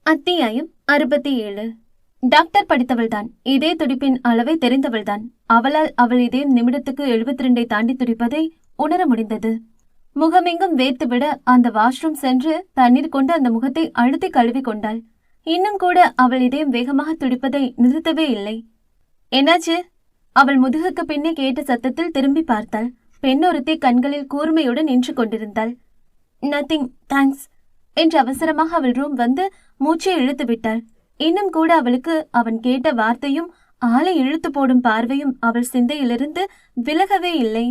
அத்தியாயம் 67. டாக்டர் படித்தவள்தான். இதே துடிப்பின் அளவை தெரிந்தவள்தான். அவளால் அவள் இதயம் நிமிடத்துக்கு 72 தாண்டி துடிப்பதை உணர முடிந்தது. முகமெங்கும் வேர்த்துவிட அந்த வாஷ்ரூம் சென்று தண்ணீர் கொண்டு அந்த முகத்தை அழுத்தி கழுவி கொண்டாள். இன்னும் கூட அவள் இதயம் வேகமாக துடிப்பதை நிறுத்தவே இல்லை. என்னாச்சு? அவள் முதுகுக்கு பின்னே கேட்ட சத்தத்தில் திரும்பி பார்த்தாள். பெண்ணொருத்தி கண்களில் கூர்மையுடன் நின்று கொண்டிருந்தாள். நத்திங், தேங்க்ஸ் என்று அவசரமாக அவள் ரூம் வந்து மூச்சை இழுத்து விட்டாள். இன்னும் கூட அவளுக்கு அவன் கேட்ட வார்த்தையும் ஆளை இழுத்து போடும் பார்வையும் அவள் சிந்தையிலிருந்து விலகவே இல்லை.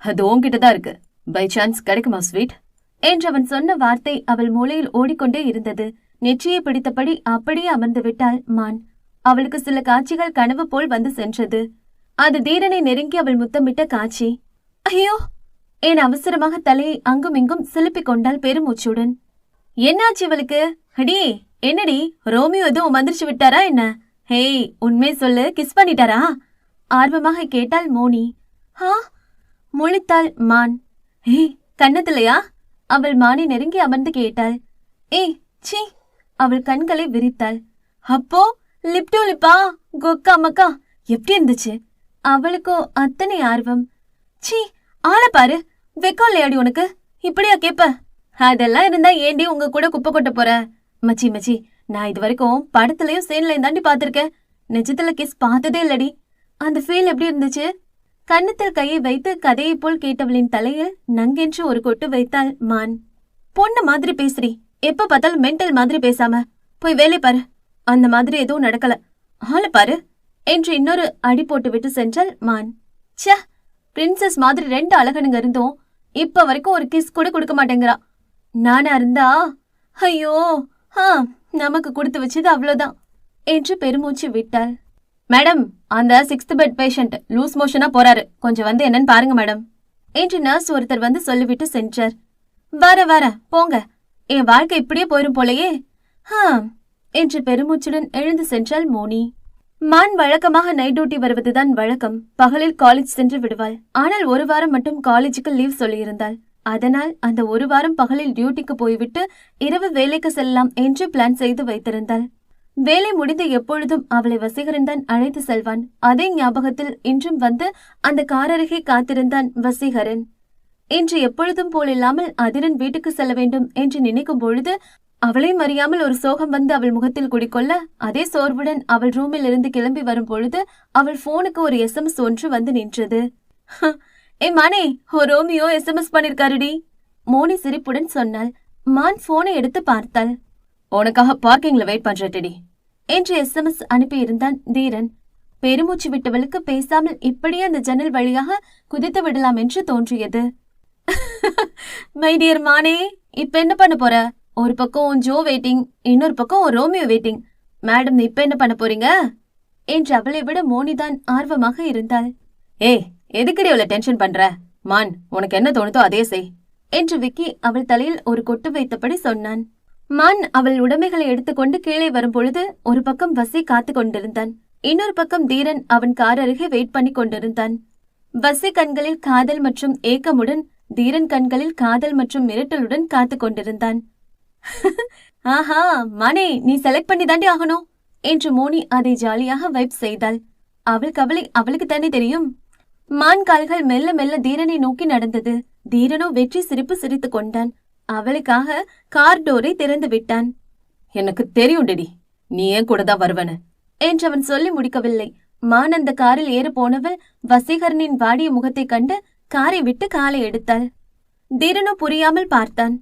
அது உன்கிட்டதான் இருக்கு, பை சான்ஸ் கிடைக்குமா ஸ்வீட் என்று அவன் சொன்ன வார்த்தை அவள் மூளையில் ஓடிக்கொண்டே இருந்தது. நெற்றியை பிடித்தபடி அப்படியே அமர்ந்து விட்டாள் மான். அவளுக்கு சில காட்சிகள் கனவு போல் வந்து சென்றது. அது தீரனை நெருங்கி அவள் முத்தமிட்ட காட்சி. ஐயோ என் அவசரமாக தலையை அங்கும் இங்கும் சிலுப்பிக் கொண்டாள் பெருமூச்சுடன். என்னாச்சு இவளுக்கு? அடி என்னடி, ரோமியோ எதுவும் மந்திரிச்சு விட்டாரா என்ன? ஹேய், உண்மை சொல்லு, கிஸ் பண்ணிட்டாரா? ஆர்வமாக கேட்டாள் மோனி. ஆ, முழித்தாள் மான். ஏய், கண்ணத்திலையா? அவள் மானை நெருங்கி அமர்ந்து கேட்டாள். ஏய் சி, அவள் கண்களை விரித்தாள். அப்போ லிப் டு லிப்பா? கொக்கா மக்கா, எப்படி இருந்துச்சு? அவளுக்கோ அத்தனை ஆர்வம். சி, ஆள பாரு, வெக்கம் இல்லையாடி உனக்கு? இப்படியா கேப்ப? அதெல்லாம் இருந்தா ஏண்டி உங்க கூட குப்பை கொட்ட போற? மச்சி மச்சி, நான் இது வரைக்கும் படத்துலயும் சேனலையும் தாண்டி பாத்திருக்கேன். நிஜத்துல கிஸ் பார்த்ததே இல்லடி. அந்த ஃபீல் எப்படி இருந்துச்சு? கன்னத்தில் கையை வைத்து கதையை போல் கேட்டவளின் தலையில் நங்கென்று ஒரு கொட்டு வைத்தாள் மான். பொண்ணு மாதிரி பேசுறி, எப்ப பார்த்தாலும் மென்டல் மாதிரி பேசாம போய் வேலை பாரு. அந்த மாதிரி எதுவும் நடக்கல, ஆள பாரு என்று இன்னொரு அடி போட்டு விட்டு சென்றாள் மான். ச்சே, பிரின்சஸ் மாதிரி 2 அழகனுங்க இருந்தோம் இப்ப வரைக்கும் ஒரு கிஸ் கூட கொடுக்க மாட்டேங்கிறா. நானா இருந்தா ஐயோ, நமக்கு கொடுத்து வச்சது அவ்வளவுதான் என்று பெருமூச்சு விட்டாள். மேடம், அந்த 6th பெட் பேஷண்ட் லூஸ் மோஷனா போறாரு, கொஞ்சம் வந்து என்னன்னு பாருங்க மேடம் என்று நர்ஸ் ஒருத்தர் வந்து சொல்லிவிட்டு சென்றார். வர போங்க, என் வாழ்க்கை இப்படியே போயிரும் போலையே என்று பெருமூச்சுடன் எழுந்து சென்றாள் மோனி. மான் வழக்கமாக நைட் டியூட்டி வருவதுதான் வழக்கம். பகலில் காலேஜ் சென்று விடுவாள். ஆனால் ஒரு வாரம் மட்டும் காலேஜுக்கு லீவ் சொல்லியிருந்தாள். அதனால் அந்த ஒரு வாரம் பகலில் டியூட்டிக்கு போய்விட்டு இரவு வேலைக்கு செல்லலாம் என்று பிளான் செய்து வைத்திருந்தாள். வேலை முடிந்து எப்பொழுதும் அவளை வசீகரன் தான் அழைத்து செல்வான். அதே ஞாபகத்தில் இன்றும் வந்து அந்த கார் அருகே காத்திருந்தான் வசீகரன். இன்று எப்பொழுதும் போலில்லாமல் அதிரன் வீட்டுக்கு செல்ல வேண்டும் என்று நினைக்கும் பொழுது அவளையும் அறியாமல் ஒரு சோகம் வந்து அவள் முகத்தில் குடிக்கொள்ள, அதே சோர்வுடன் அவள் ரூமில் இருந்து கிளம்பி வரும் பொழுது அவள் போனுக்கு ஒரு SMS ஒன்று வந்து நின்றது. ஏ மானே, ரோமியோ SMS பண்ணிருக்காருடி, மோனி சிரிப்புடன் சொன்னாள். மான் போனை எடுத்து பார்த்தாள். உனக்காக பார்க்கிங்ல வெயிட் பண்றேடி என்று SMS அனுப்பியிருந்தான் தீரன். பெருமூச்சு விட்டவளுக்கு பேசாமல் இப்படியே அந்த ஜன்னல் வழியாக குதித்து விடலாம் என்று தோன்றியது. மை டியர் மானே, இப்ப என்ன பண்ண போற? ஒரு பக்கம் ஜோ வெயிட்டிங், இன்னொரு பக்கம் ரோமியோ வெயிட்டிங். மேடம், இப்ப என்ன பண்ண போறீங்க என்று அவளை விட மோனிதான் ஆர்வமாக இருந்தாள். ஏய், எதுக்கடி அவளை டென்ஷன் பண்ற? மான், உனக்கு என்ன தோணுதோ அதே செய் என்று விக்கி அவள் தலையில் ஒரு கொட்டு வைத்தபடி சொன்னான். மான் அவள் உடைமைகளை எடுத்துக்கொண்டு கீழே வரும் பொழுது ஒரு பக்கம் வசி காத்து கொண்டிருந்தான். இன்னொரு பக்கம் தீரன் அவன் கார் அருகே வெயிட் பண்ணி கொண்டிருந்தான். வசி கண்களில் காதல் மற்றும் ஏக்கமுடன், தீரன் கண்களில் காதல் மற்றும் மிரட்டலுடன் காத்து கொண்டிருந்தான். ஆஹா மானே, நீ செலக்ட் பண்ணி தாண்டி ஆகணும் என்று மோனி அதை ஜாலியாக வைப் செய்தாள். அவள் கவலை அவளுக்கு தானே தெரியும். மான் கால்கள் மெல்ல மெல்ல தீரனை நோக்கி நடந்தது. தீரனோ வெற்றி சிரிப்பு சிரித்து கொண்டான். அவளுக்காக கார் டோரை திறந்து விட்டான். எனக்கு தெரியும் டெடி, நீ ஏன் கூட தான் வருவன என்றவன் சொல்லி முடிக்கவில்லை. மான் அந்த காரில் ஏற போனவள் வசீகரனின் வாடிய முகத்தை கண்டு காரை விட்டு காலை எடுத்தாள். தீரனோ புரியாமல் பார்த்தான்.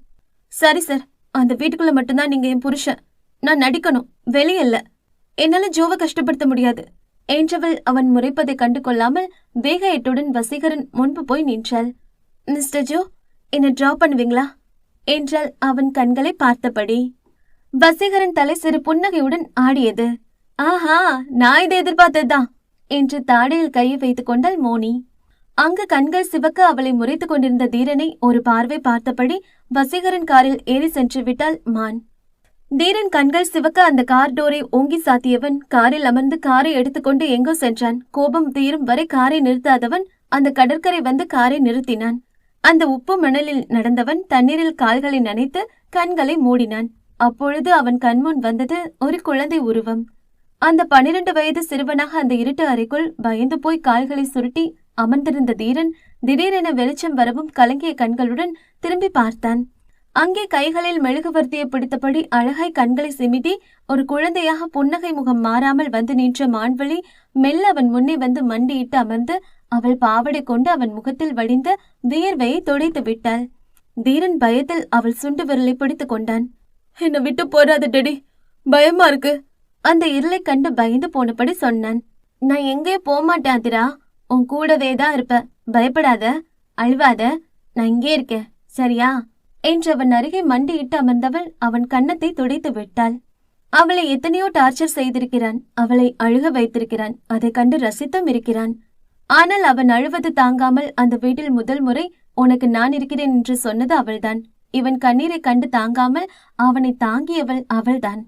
சரி சார், அந்த வீட்டுக்குள்ள மட்டும்தான் நீங்க என் புருஷன், நான் நடிக்கணும், வெளியல்ல. என்னால ஜோவை கஷ்டப்படுத்த முடியாது என்றவள் அவன் முறைப்பதை கண்டு கொள்ளாமல் வேக எட்டுடன் வசீகரன் முன்பு போய் நின்றாள். மிஸ்டர் ஜோ, என்ன டிராப் பண்ணுவீங்களா என்றாள் அவன் கண்களை பார்த்தபடி. வசீகரன் தலை சிறு புன்னகையுடன் ஆடியது. ஆஹா, நான் இதை எதிர்பார்த்ததுதான் என்று தாடையில் கையை வைத்துக் கொண்டாள் மோனி. அங்கு கண்கள் சிவக்க அவளை முறைத்துக் கொண்டிருந்த தீரனை ஒரு பார்வை பார்த்தபடி வசீகரன் காரில் ஏறி சென்று விட்டாள் மான். தீரன் கண்கள் சிவக்க அந்த கார் டோரை ஓங்கி சாத்தியவன் காரில் அமர்ந்து காரை எடுத்துக்கொண்டு எங்கோ சென்றான். கோபம் தீரும் வரை காரை நிறுத்தாதவன் அந்த கடற்கரை வந்து காரை நிறுத்தினான். அந்த உப்பு மணலில் நடந்தவன் தண்ணீரில் கால்களை நனைத்து கண்களை மூடினான். அப்பொழுது அவன் கண்முன் வந்தது ஒரு குழந்தை உருவம். அந்த 12 வயது சிறுவனாக அந்த இருட்டு அறைக்குள் பயந்து போய் கால்களை சுருட்டி அமர்ந்திருந்த தீரன் திடீரென வெளிச்சம் வரவும் கலங்கிய கண்களுடன் திரும்பி பார்த்தான். அங்கே கைகளில் மெழுகுவர்த்தியை பிடித்தபடி அழகாய் கண்களை சிமிட்டி ஒரு குழந்தையாக புன்னகை முகம் மாறாமல் வந்து நின்ற மான்வழி மெல்ல அவன் முன்னே வந்து மண்டியிட்டு அமர்ந்து அவள் பாவடை கொண்டு அவன் முகத்தில் வடிந்த வியர்வையை துடைத்து விட்டாள். தீரன் பயத்தில் அவள் சுண்டு விரலை பிடித்து கொண்டான். "என்ன விட்டு போறாத டெடி, பயமா இருக்கு." அந்த இருளை கண்டு பயந்து போனபடி சொன்னான். "நான் எங்கேயும் போகமாட்டேன் அதிரா, உன் கூடவே தான் இருப்ப. பயப்படாத, அழுவாத, நான் இங்கே இருக்கேன், சரியா?" என்று அவன் அருகே மண்டியிட்டு அமர்ந்தவள் அவன் கன்னத்தை துடைத்து விட்டாள். அவளை எத்தனையோ டார்ச்சர் செய்திருக்கிறான், அவளை அழுக வைத்திருக்கிறான், அதை கண்டு ரசித்தும் இருக்கிறான். ஆனால் அவன் அழுவது தாங்காமல் அந்த வீட்டில் முதல் முறை உனக்கு நான் இருக்கிறேன் என்று சொன்னது அவள்தான். இவன் கண்ணீரை கண்டு தாங்காமல் அவனை தாங்கியவள் அவள்தான்.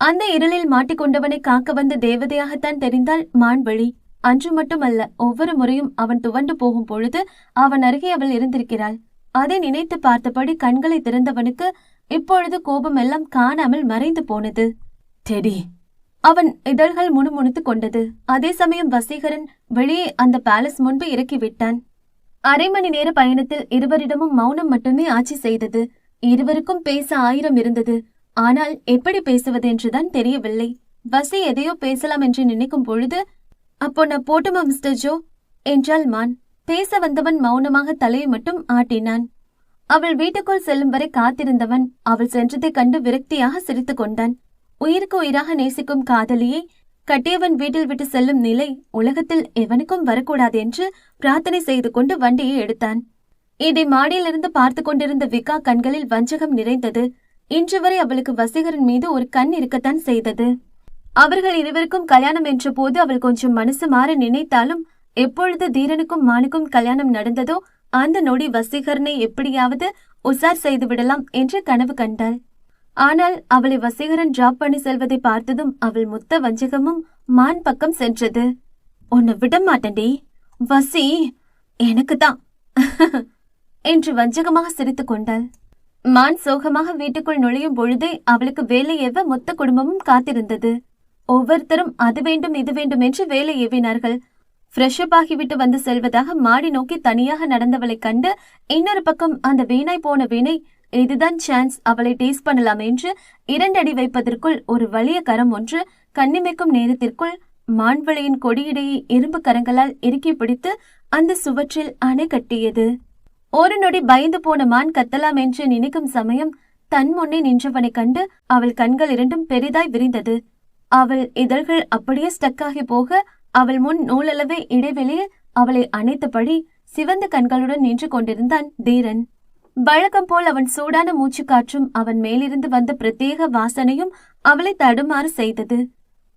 அந்த இருளில் மாட்டிக்கொண்டவனை காக்க வந்த தேவதையாகத்தான் தெரிந்தாள் மான்வழி. அன்று மட்டுமல்ல, ஒவ்வொரு முறையும் அவன் துவண்டு போகும் பொழுது அவன் அருகே அவள் இருந்திருக்கிறாள். அதை நினைத்து பார்த்தபடி கண்களை திறந்தவனுக்கு இப்பொழுது கோபம் எல்லாம் காணாமல் மறைந்து போனது. "டெடி." அவன் இதழ்கள் முணுமுணுத்து கொண்டது. அதே சமயம் வசீகரன் வெளியே அந்த பேலஸ் முன்பு இறக்கிவிட்டான். அரை மணி நேர பயணத்தில் இருவரிடமும் மௌனம் மட்டுமே ஆட்சி செய்தது. இருவருக்கும் பேச 1000 இருந்தது. ஆனால் எப்படி பேசுவது என்றுதான் தெரியவில்லை. வசி எதையோ பேசலாம் என்று நினைக்கும் பொழுது, "அப்போ நான் போட்டுமா மிஸ்டர் ஜோ?" என்றாள் மான். பேச வந்தவன் மௌனமாக தலையை மட்டும் ஆட்டினான். அவள் வீட்டுக்குள் செல்லும் வரை காத்திருந்தவன் அவள் சென்றதைக் கண்டு விரக்தியாக சிரித்து கொண்டான். உயிருக்கு உயிராக நேசிக்கும் காதலியை கட்டியவன் வீட்டில் விட்டு செல்லும் நிலை உலகத்தில் எவனுக்கும் வரக்கூடாது என்று பிரார்த்தனை செய்து கொண்டு வண்டியை எடுத்தான். இதை மாடியிலிருந்து பார்த்து கொண்டிருந்த விகா கண்களில் வஞ்சகம் நிறைந்தது. இன்று வரை அவளுக்கு வசீகரன் மீது ஒரு கண் இருக்கத்தான் செய்தது. அவர்கள் இருவருக்கும் கல்யாணம் என்ற போது அவள் கொஞ்சம் மனசு மாற நினைத்தாலும், எப்பொழுது தீரனுக்கும் மானுக்கும் கல்யாணம் நடந்ததோ அந்த நொடி வசீகரனை எப்படியாவது உசார் செய்து விடலாம் என்று கனவு கண்டாள். ஆனால் அவளை வசீகரன் டிராப் பண்ணி செல்வதை பார்த்ததும் அவள் மொத்த வஞ்சகமும் மான் பக்கம் சென்றது. "உன்னை விட மாட்டேன்டி வசி, எனக்கு தான்" என்று வஞ்சகமாக சிரித்து கொண்டாள். மான் சோகமாக வீட்டுக்குள் நுழையும் பொழுதே அவளுக்கு வேலை ஏவ மொத்த குடும்பமும் காத்திருந்தது. ஒவ்வொருத்தரும் அது வேண்டும் இது வேண்டும் என்று வேலை ஏவினார்கள். ஃப்ரெஷ்அப் ஆகிவிட்டு வந்து செல்வதாக மாடி நோக்கி தனியாக நடந்தவளை கண்டு இன்னொரு பக்கம் அந்த வீணாய் போன வீணை இதுதான் சான்ஸ், அவளை டேஸ்ட் பண்ணலாம் என்று 2 அடி வைப்பதற்குள் ஒரு வலிய கரம் ஒன்று கண்ணிமைக்கும் நேரத்திற்குள் மான்வளையின் கொடியிடையே இரும்பு கரங்களால் இறுக்கி பிடித்து அந்த சுவற்றில் அணை கட்டியது. ஒரு நொடி பயந்து போன மான் கத்தலாம் என்று நினைக்கும் சமயம் தன் முன்னே நின்றவனை கண்டு அவள் கண்கள் 2ம் பெரிதாய் விரிந்தது. அவள் இதழ்கள் அப்படியே ஸ்டக்காகி போக அவள் முன் நூலளவே இடைவெளியில் அவளை அணைத்தபடி சிவந்த கண்களுடன் நின்று கொண்டிருந்தான் தீரன். வழக்கம் போல் அவன் சூடான மூச்சு காற்றும் அவன் மேலிருந்து வந்த பிரத்யேக வாசனையும் அவளை தடுமாறு செய்தது.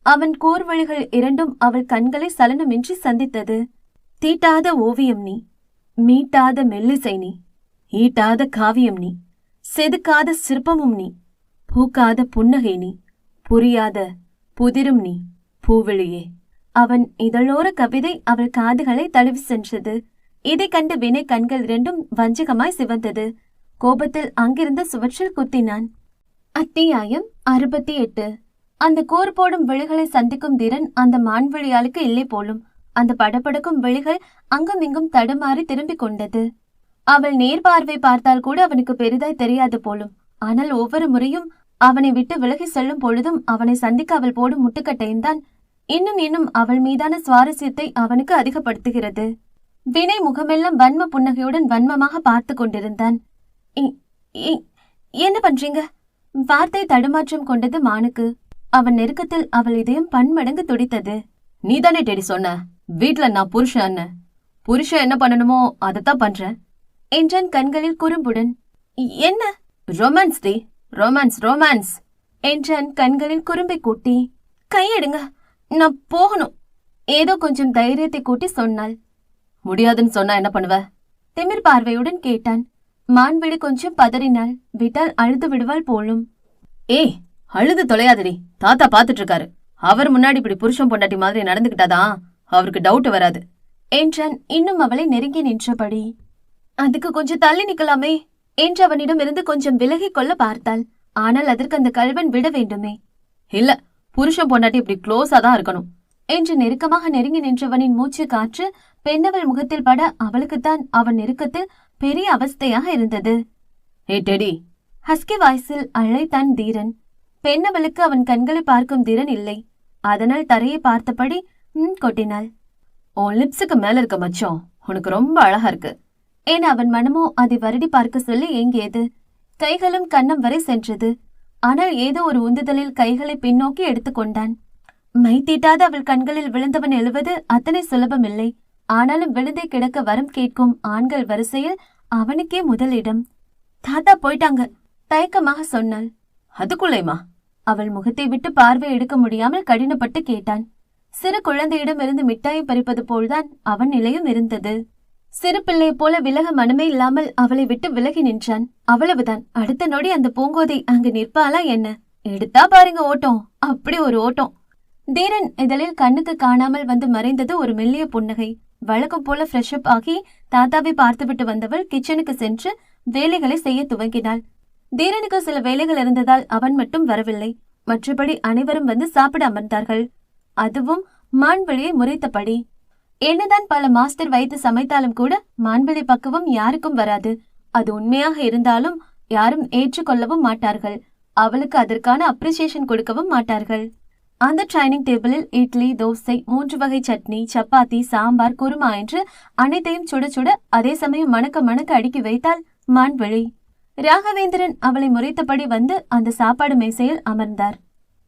அவன் கூர்வழிகள் 2ம் அவள் கண்களை சலனமின்றி சந்தித்தது. "தீட்டாத ஓவியம் நீ, மீட்டாத மெல்லிசை நீ, ஈட்டாத காவியம் நீ, செதுக்காத சிற்பமும் நீ, பூக்காத புன்னகை நீ, புரியாத புதிரும் நீ, பூவிழியே." அவன் இதழோர கவிதை அவள் காதுகளை தழுவி சென்றது. இதை கண்டு வினை கண்கள் 2ம் வஞ்சகமாய் சிவந்தது. கோபத்தில் அங்கிருந்த சுவற்றில் குத்தினான். அத்தியாயம் 68. அந்த கூர் போடும் விழிகளை சந்திக்கும் திறன் அந்த மான்வழியாளுக்கு இல்லை போலும். அந்த படபடக்கும் விழிகள் அங்கும் இங்கும் தடுமாறி திரும்பிக் கொண்டது. அவள் நேர்பார்வை பார்த்தால் கூட அவனுக்கு பெரிதாய் தெரியாது போலும். ஆனால் ஒவ்வொரு முறையும் அவனை விட்டு விலகி செல்லும் பொழுதும் அவனை சந்திக்க அவள் போடும் முட்டுக்கட்டையும் தான் இன்னும் இன்னும் அவள் மீதான சுவாரஸ்யத்தை அவனுக்கு அதிகப்படுத்துகிறது. வினை முகமெல்லாம் வன்ம புன்னகையுடன் வன்மமாக பார்த்து கொண்டிருந்தான். "என்ன பண்றீங்க?" வார்த்தை தடுமாற்றம் கொண்டது மானுக்கு. அவன் நெருக்கத்தில் அவள் இதயம் பன்மடங்கு துடித்தது. "நீதானே டெடி சொன்ன, வீட்டுல நான் புருஷன் என்ன பண்ணணுமோ அதைத்தான் பண்றேன்" என்றான் கண்களில் குறும்புடன். "என்ன?" "ரொமான்ஸ் டி, ரொமான்ஸ் ரொமான்ஸ்" என்றான் கண்களில் குறும்பை கூட்டி. "கையெடுங்க, நான் போகணும்" ஏதோ கொஞ்சம் தைரியத்தை கூட்டி சொன்னாள். "முடியாதுன்னு சொன்னா என்ன பண்ணுவ?" திமிர் பார்வையுடன் கேட்டான். மான்விழி கொஞ்சம் பதறினாள். விட்டால் அழுது விடுவாள் போலும். "ஏய், அழுது தொலையாதடி, தாத்தா பாத்துட்டு இருக்காரு. அவர் முன்னாடி இப்படி புருஷன் பொண்டாட்டி மாதிரி நடந்துகிட்டாதான் அவருக்கு டவுட் வராது" என்றான் இன்னும் அவளை நெருங்கி நின்றபடி. "அதுக்கு கொஞ்சம் தள்ளி நிக்கலாமே" என்று அவனிடம் இருந்து கொஞ்சம் விலகி கொள்ள பார்த்தாள். ஆனால் அதற்கு அந்த கல்வன் விட வேண்டுமே. இல்ல, புருஷன் பொண்டாட்டி இப்படி க்ளோஸா தான் இருக்கணும் என்று நெருக்கமாக நெருங்கி நின்றவனின் மூச்சு காற்று பெண்ணவள் முகத்தில் பட அவளுக்குத்தான் அவன் நெருக்கத்தில் பெரிய அவஸ்தையாக இருந்தது. ஏ டெடி, ஹஸ்கி வாய்ஸில் அழைத்தான் தீரன். பெண்ணவளுக்கு அவன் கண்களை பார்க்கும் திறன் இல்லை. அதனால் தரையை பார்த்தபடி கொட்டினாள். உன் லிப்ஸுக்கு மேல இருக்க மச்சம் உனக்கு ரொம்ப அழகா இருக்கு என அவன் மனமோ அதை வருடி பார்க்க சொல்லி ஏங்கியது. கைகளும் கன்னம் வரை சென்றது. ஆனால் ஏதோ ஒரு உந்துதலில் கைகளை பின்னோக்கி எடுத்துக்கொண்டான். மை தீட்டாத அவள் கண்களில் விழுந்தவன் எழுவது அத்தனை சுலபமில்லை. ஆனாலும் விழுந்தே கிடக்க வரம் கேட்கும் ஆண்கள் வரிசையில் அவனுக்கே முதலிடம். தாத்தா போயிட்டாங்க, தயக்கமாக சொன்னாள். அதுக்குள்ளேமா? அவள் முகத்தை விட்டு பார்வை எடுக்க முடியாமல் கடினப்பட்டு கேட்டான். சிறு குழந்தையிடம் இருந்து மிட்டாயை பறிப்பது போல்தான் அவன் நிலையும் இருந்தது. சிறு பிள்ளை போல விலக மனமே இல்லாமல் அவளை விட்டு விலகி நின்றான். அவ்வளவுதான். அடுத்த நொடி அந்த பூங்கோதை அங்கு நிற்பாளா என்ன? எடுத்தா பாருங்க ஓட்டம், அப்படி ஒரு ஓட்டம். தீரன் இதழில் கண்ணுக்கு காணாமல் வந்து மறைந்தது ஒரு மெல்லிய புன்னகை. வழக்கம் போல ஃப்ரெஷ் அப் ஆகி தாத்தாவை பார்த்துவிட்டு வந்தவள் கிச்சனுக்கு சென்று வேலைகளை செய்ய துவங்கினாள். தீரனுக்கு சில வேலைகள் இருந்ததால் அவன் மட்டும் வரவில்லை. மற்றபடி அனைவரும் வந்து சாப்பிட அமர்ந்தார்கள். அதுவும் மான்விழியை முறைத்தபடி. என்னதான் பல மாஸ்டர் வைத்து சமைத்தாலும் கூட மான்விழி பக்குவம் யாருக்கும் வராது. அது உண்மையாக இருந்தாலும் யாரும் ஏற்றுக்கொள்ளவும் மாட்டார்கள். அவளுக்கு அதற்கான அப்ரிசியேஷன் கொடுக்கவும் மாட்டார்கள். அந்த ட்ரைனிங் டேபிளில் இட்லி, தோசை, 3 வகை சட்னி, சப்பாத்தி, சாம்பார், குருமா என்று அனைத்தையும் சுட சுட அதே சமயம் மணக்க மணக்க அடுக்கி வைத்தாள் மான்விழி. ராகவேந்திரன் அவளை முறைத்தபடி வந்து அந்த சாப்பாடு மேசையில் அமர்ந்தார்.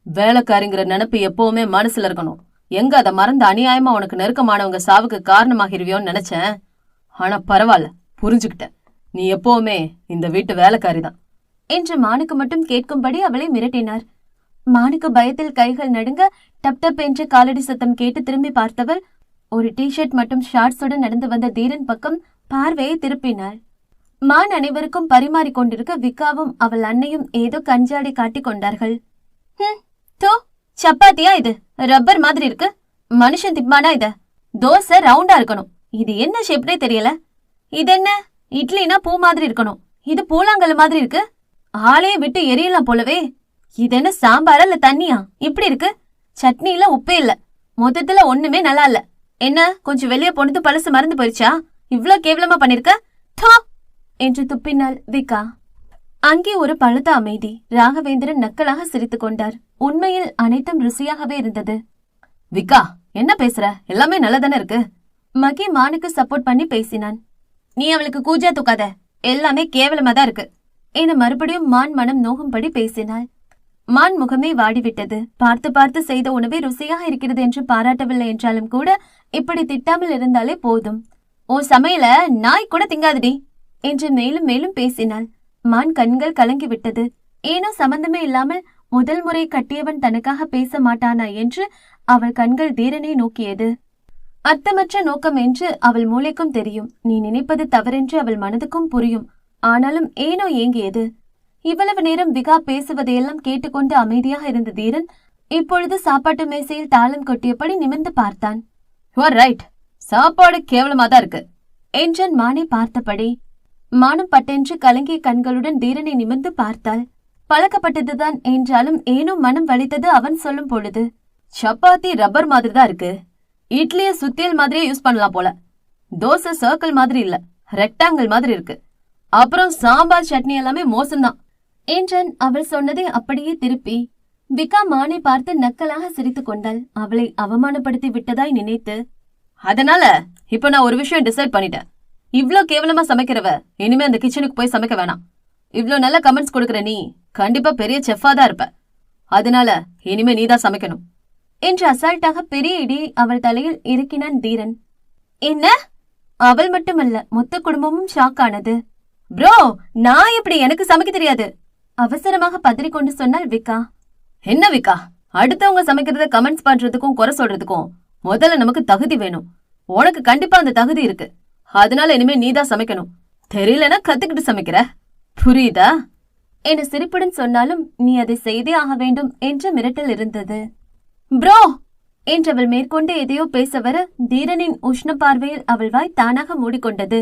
வேலைக்காரிங்கிற நினைப்பு எப்பவுமே மனசுல இருக்கணும். எங்க அதை மறந்து அநியாயமா உனக்கு நெருக்கமானவங்க சாவுக்கு காரணமாகிருவியோன்னு நினைச்சேன். ஆனா பரவாயில்ல, புரிஞ்சுக்கிட்டேன். நீ எப்பவுமே இந்த வீட்டு வேலைக்காரிதான் என்று மானுக்கு மட்டும் கேட்கும்படி அவளை மிரட்டினார். மானுக்கு பயத்தில் கைகள் நடுங்க டப் டப் என்ற காலடி சத்தம் கேட்டு திரும்பி பார்த்தவள் ஒரு டிஷர்ட் மற்றும் ஷார்ட்ஸுடன் நடந்து வந்த தீரன் பக்கம் பார்வையை திருப்பினாள். மான் அனைவருக்கும் பரிமாறிக் கொண்டிருக்க விக்காவும் அவள் அன்னையும் ஏதோ கஞ்சாடி காட்டிக் கொண்டார்கள். தோ, சப்பாத்தியா இது? ரப்பர் மாதிரி இருக்கு. மனுஷன் திப்பானா இது? தோசை ரவுண்டா இருக்கணும். இது என்ன ஷேப்னே தெரியல. இது என்ன? இட்லினா பூ மாதிரி இருக்கணும். இது பூலாங்கல் மாதிரி இருக்கு. ஆளையே விட்டு எரியலாம் போலவே. இது என்ன சாம்பாரா இல்ல தண்ணியா? இப்படி இருக்கு. சட்னியில உப்பே இல்ல. மொத்தத்துல ஒண்ணுமே நல்லா இல்ல. என்ன கொஞ்சம் வெளியே போனது பழசு மறந்து போயிருச்சா? இவ்ளோ கேவலமா பண்ணிருக்க? தோ என்று துப்பினாள் விக்கா. அங்கே ஒரு பழுத்த அமைதி. ராகவேந்திரன் நக்கலாக சிரித்துக் கொண்டார். உண்மையில் அனைத்தும் ருசியாகவே இருந்தது. விக்கா, என்ன பேசுற? எல்லாமே நல்லதானே இருக்கு. மகி மானுக்கு சப்போர்ட் பண்ணி பேசினான். நீ அவளுக்கு கூஜா தூக்காத, எல்லாமே கேவலமா தான் இருக்கு என மறுபடியும் மான் மனம் நோகும்படி பேசினாள். மான் முகமே வாடிவிட்டது. பார்த்து பார்த்து செய்த உணவே ருசியாக இருக்கிறது என்று பாராட்டவில்லை என்றாலும் கூட இப்படி திட்டாமல் இருந்தாலே போதும். ஓ சமையல நாய் கூட திங்காதடி என்று மேலும் மேலும் பேசினாள். மான் கண்கள் கலங்கிவிட்டது. ஏனோ சம்பந்தமே இல்லாமல் முதல் முறை கட்டியவன் தனக்காக பேச மாட்டானா என்று அவள் கண்கள் தீரனை நோக்கியது. அர்த்தமற்ற நோக்கம் என்று அவள் மூளைக்கும் தெரியும். நீ நினைப்பது தவறென்று அவள் மனதுக்கும் புரியும். ஆனாலும் ஏனோ ஏங்கியது. இவ்வளவு நேரம் விகா பேசுவதையெல்லாம் கேட்டுக்கொண்டு அமைதியாக இருந்த தீரன் இப்பொழுது சாப்பாட்டு மேசையில் தாளம் கொட்டியபடி நிமிர்ந்து பார்த்தான். யூ ஆர் ரைட், சாப்பாடு கேவலமா தான் இருக்கு என்றான் மானை பார்த்தபடி. மானும் பட்டென்று கலங்கிய கண்களுடன் தீரனை நிமிர்ந்து பார்த்தாள். பழக்கப்பட்டதுதான் என்றாலும் ஏனோ மனம் வலித்தது அவன் சொல்லும் பொழுது. சப்பாத்தி ரப்பர் மாதிரி தான் இருக்கு. இட்லிய சுத்தியல் மாதிரியே யூஸ் பண்ணலாம் போல. தோசை சர்க்கிள் மாதிரி இல்ல, ரெக்டாங்கிள் மாதிரி இருக்கு. அப்புறம் சாம்பார் சட்னி எல்லாமே மோசம்தான் என்றான் அவள் சொன்னதை அப்படியே திருப்பி. விகா மானை பார்த்து நக்கலாக சிரித்துக் கொண்டாள். அவளை அவமானப்படுத்தி விட்டதாய் நினைத்து. அதனால இப்ப நான் ஒரு விஷயம் டிசைட் பண்ணிட்டேன். இவ்ளோ கேவலமா சமைக்கிறவ இனிமே அந்த கிச்சனுக்கு போய் சமைக்க வேணாம். இவ்ளோ நல்ல கமெண்ட்ஸ் கொடுக்கற நீ கண்டிப்பா பெரிய செஃப்பா தான் இருப்ப. அதனால இனிமே நீதான் சமைக்கணும் என்று அசால்ட்டாக பெரிய இடியை அவள் தலையில் இறக்கினான் தீரன். என்ன? அவள் மட்டுமல்ல, மொத்த குடும்பமும் ஷாக் ஆனது. ப்ரோ, நான் எப்படி? எனக்கு சமைக்க தெரியாது அவசரமாக பதறிக்கொண்டு சொன்னாள் விக்கா. என்ன விக்கா, அடுத்தவங்க சமைக்கிறத கமெண்ட்ஸ் பண்றதுக்கும் குறை சொல்றதுக்கும் முதல்ல நமக்கு தகுதி வேணும். உனக்கு கண்டிப்பா அந்த தகுதி இருக்கு. அதனால இனிமே நீதான் சமைக்கணும். தெரியலனா கத்துக்கிட்டு சமைக்கிற, புரியுதா என சிரிப்புடன் சொன்னாலும் நீ அதை செய்தே ஆக வேண்டும் என்ற மிரட்டல் இருந்தது. ப்ரோ என்றவள் மேற்கொண்டு எதையோ பேச வர தீரனின் உஷ்ண பார்வையில் அவள் வாய் தானாக மூடிக்கொண்டது.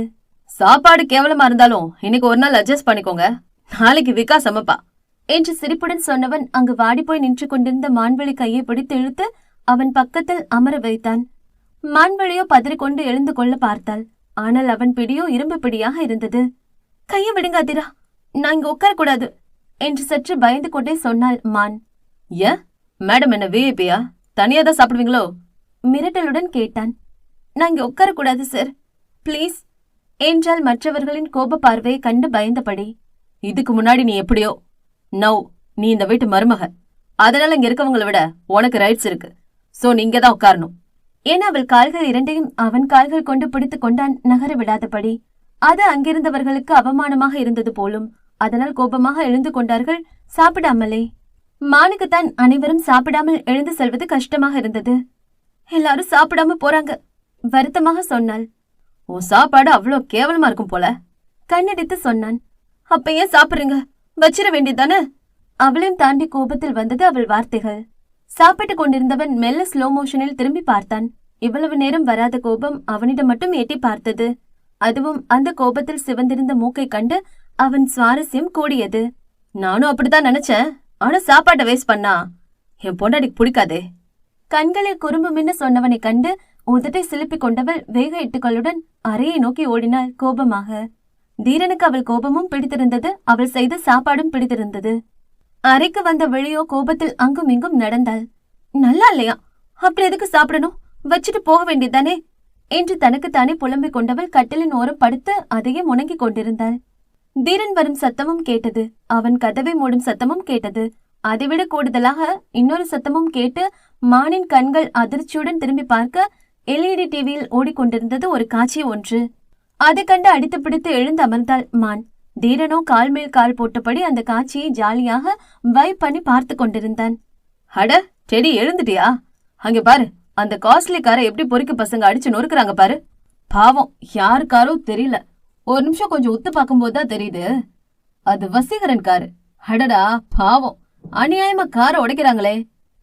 சாப்பாடு கேவலமா இருந்தாலும் இன்னைக்கு ஒரு நாள் அட்ஜஸ்ட் பண்ணிக்கோங்க. நாளைக்கு விக்கா சமைப்பா. என்று சிரிப்புடன் சொன்னவன் அங்கு வாடிப்போய் நின்று கொண்டிருந்த மான்வழி கையை பிடித்து இழுத்து அவன் பக்கத்தில் அமர வைத்தான். மான்வழியோ பதறிக்கொண்டு எழுந்து கொள்ள பார்த்தாள். ஆனால் அவன் பிடியோ இரும்பு பிடியாக இருந்தது. கையை விடுங்க அதிரா, நான் இங்க உட்காரக்கூடாது என்று சற்று பயந்து கொண்டே சொன்னாள் மான். ஏன் மேடம் என்ன விஐபியா? தனியா தான் சாப்பிடுவீங்களோ? மிரட்டலுடன் கேட்டான். நான் இங்க உட்காரக்கூடாது சார், பிளீஸ் என்றால் மற்றவர்களின் கோப பார்வையை கண்டு பயந்தபடி. இதுக்கு முன்னாடி நீ எப்படியோ, நோ நீ இந்த வீட்டு மருமக, அதனால இங்க இருக்கவங்களை விட உனக்கு ரைட்ஸ் இருக்கு. சோ நீங்க தான் உட்காரணும் ஏன் அவள் கால்கள் இரண்டையும் அவன் கால்கள் கொண்டு பிடித்துக் கொண்டான், நகர விடாதபடி. அது அங்கிருந்தவர்களுக்கு அவமானமாக இருந்தது போலும். அதனால் கோபமாக எழுந்து கொண்டார்கள், சாப்பிடாமலே. மானுக்குத்தான் அனைவரும் சாப்பிடாமல் எழுந்து செல்வது கஷ்டமாக இருந்தது. எல்லாரும் சாப்பிடாம போறாங்க, வருத்தமாக சொன்னாள். உன் சாப்பாடு அவ்வளோ கேவலமா இருக்கும் போல, கண்ணடித்து சொன்னான். அப்ப ஏன் சாப்பிடுறீங்க, வச்சிட வேண்டியதானே? அவளையும் தாண்டி கோபத்தில் வந்தது அவள் வார்த்தைகள். சாப்பிட்டுக் கொண்டிருந்தவன் மெல்ல ஸ்லோ மோஷனில் திரும்பி பார்த்தான். இவ்வளவு நேரம் வராத கோபம் அவனிடம் மட்டும் எட்டி பார்த்தது. அதுவும் அந்த கோபத்தில் சிவந்திருந்த மூக்கை கண்டு அவன் சுவாரஸ்யம் கூடியது. நானும் அப்படித்தான் நினைச்சேன். ஆனா சாப்பாட்டை வேஸ்ட் பண்ணா என் பொண்டாடிக்கு பிடிக்காதே. கண்களில் குறும்பு மின்ன சொன்னவனை கண்டு உதட்டை சிலுப்பிக் கொண்டவள் வேக எட்டுக்களுடன் அறையை நோக்கி ஓடினாள் கோபமாக. தீரனுக்கு அவள் கோபமும் பிடித்திருந்தது, அவள் செய்த சாப்பாடும் பிடித்திருந்தது. அறைக்கு வந்த வெளியோ கோபத்தில் அங்கும் இங்கும் நடந்தாள். நல்லா இல்லையா, அப்படி எதுக்கு சாப்பிடணும், வச்சுட்டு போக வேண்டியதானே என்று தனக்குத்தானே புலம்பிக் கொண்டவள் கட்டிலின் ஓரம் படுத்து அதையே முணங்கிக் கொண்டிருந்தாள். தீரன் வரும் சத்தமும் கேட்டது, அவன் கதவை மூடும் சத்தமும் கேட்டது. அதைவிட கூடுதலாக இன்னொரு சத்தமும் கேட்டு மானின் கண்கள் அதிர்ச்சியுடன் திரும்பி பார்க்க எல்இடி டிவியில் ஓடிக்கொண்டிருந்தது ஒரு காட்சி ஒன்று. அதை கண்டு அடித்து பிடித்து எழுந்து அமர்ந்தாள் மான். தீரனோ கால் மேல் கால் போட்டபடி அந்த காட்சியை ஜாலியாக வைப் பண்ணி பார்த்து கொண்டிருந்தான். அட டெடி, எழுந்துட்டியா? அங்க பாரு, அந்த காஸ்ட்லி காரை எப்படி பொறுக்கி பசங்க அடிச்சு நொறுக்குறாங்க பாரு. பாவம், யாரு காரோ தெரியல. ஒரு நிமிஷம் கொஞ்சம் உத்து பார்க்கும்போதுதான் தெரியுது அது வசீகரன் காரு. அடடா பாவம், அநியாயமா காரை உடைக்கிறாங்களே